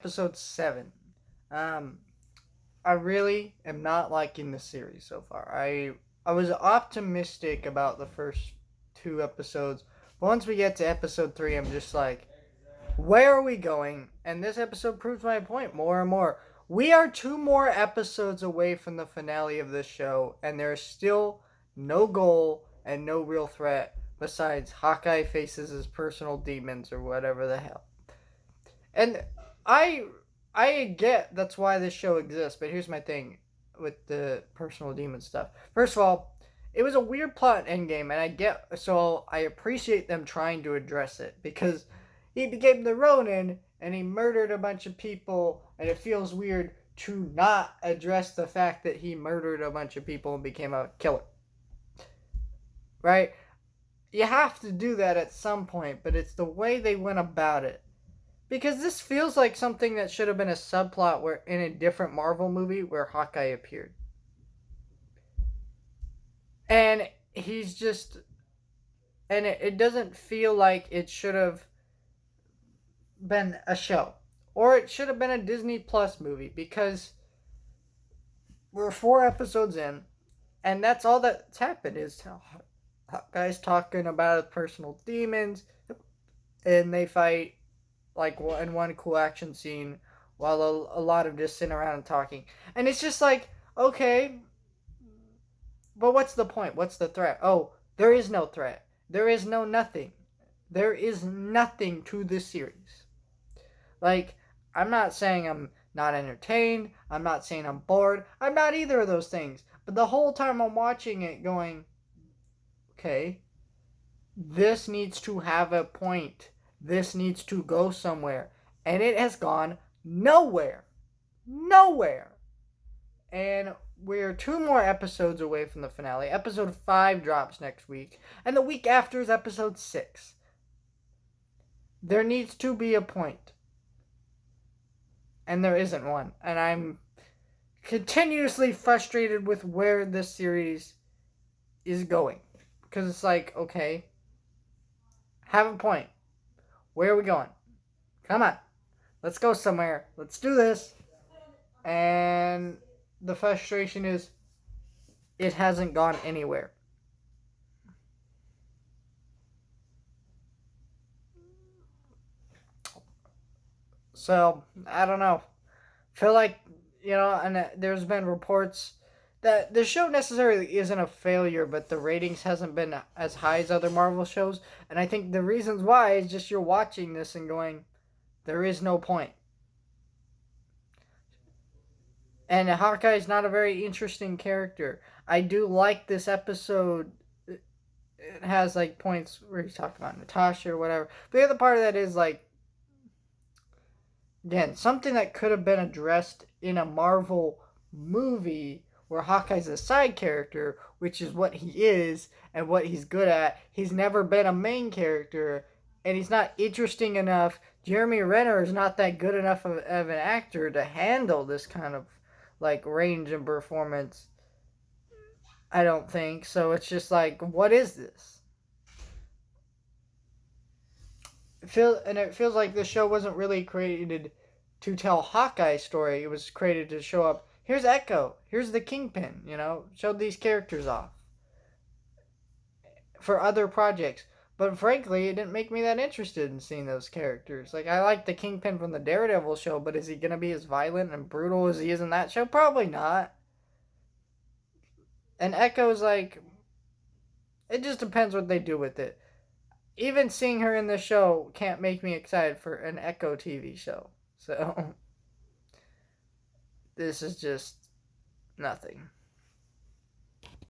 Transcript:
Episode 7. Um, I really am not liking the series so far. I was optimistic about the first two episodes. But once we get to episode 3, I'm just like, where are we going? And this episode proves my point more and more. We are 2 more episodes away from the finale of this show, and there is still no goal and no real threat besides Hawkeye faces his personal demons or whatever the hell. And I I get that's why this show exists, but here's my thing with the personal demon stuff. First of all, it was a weird plot in Endgame, and I appreciate them trying to address it because he became the Ronin and he murdered a bunch of people, and it feels weird to not address the fact that he murdered a bunch of people and became a killer. Right? You have to do that at some point, but it's the way they went about it. Because this feels like something that should have been a subplot where in a different Marvel movie where Hawkeye appeared. And he's just and it doesn't feel like it should have been a show. Or it should have been a Disney Plus movie because we're 4 episodes in and that's all that's happened is Hawkeye's talking about his personal demons and they fight like in one cool action scene while a lot of just sitting around and talking. And it's just like, okay, but what's the point? What's the threat? Oh, there is no threat. There is no nothing. There is nothing to this series. Like, I'm not saying I'm not entertained. I'm not saying I'm bored. I'm not either of those things. But the whole time I'm watching it going, okay, this needs to have a point. This needs to go somewhere. And it has gone nowhere. Nowhere. And we're 2 more episodes away from the finale. Episode 5 drops next week. And the week after is episode 6. There needs to be a point. And there isn't one. And I'm continuously frustrated with where this series is going. Because it's like, okay, have a point. Where are we going? Come on. Let's go somewhere. Let's do this. And the frustration is it hasn't gone anywhere. So, I don't know. Feel like, and there's been reports that the show necessarily isn't a failure, but the ratings hasn't been as high as other Marvel shows. And I think the reasons why is just you're watching this and going, there is no point. And Hawkeye's not a very interesting character. I do like this episode. It has like points where he's talking about Natasha or whatever. But the other part of that is like, again, something that could have been addressed in a Marvel movie where Hawkeye's a side character, which is what he is and what he's good at. He's never been a main character, and he's not interesting enough. Jeremy Renner is not that good enough of an actor to handle this kind of like range and performance. I don't think so. It's just like, what is this? It feels like the show wasn't really created to tell Hawkeye's story. It was created to show up. Here's Echo. Here's the Kingpin. Show these characters off for other projects. But frankly, it didn't make me that interested in seeing those characters. Like, I like the Kingpin from the Daredevil show, but is he going to be as violent and brutal as he is in that show? Probably not. And Echo's like, it just depends what they do with it. Even seeing her in the show can't make me excited for an Echo TV show. So, this is just nothing.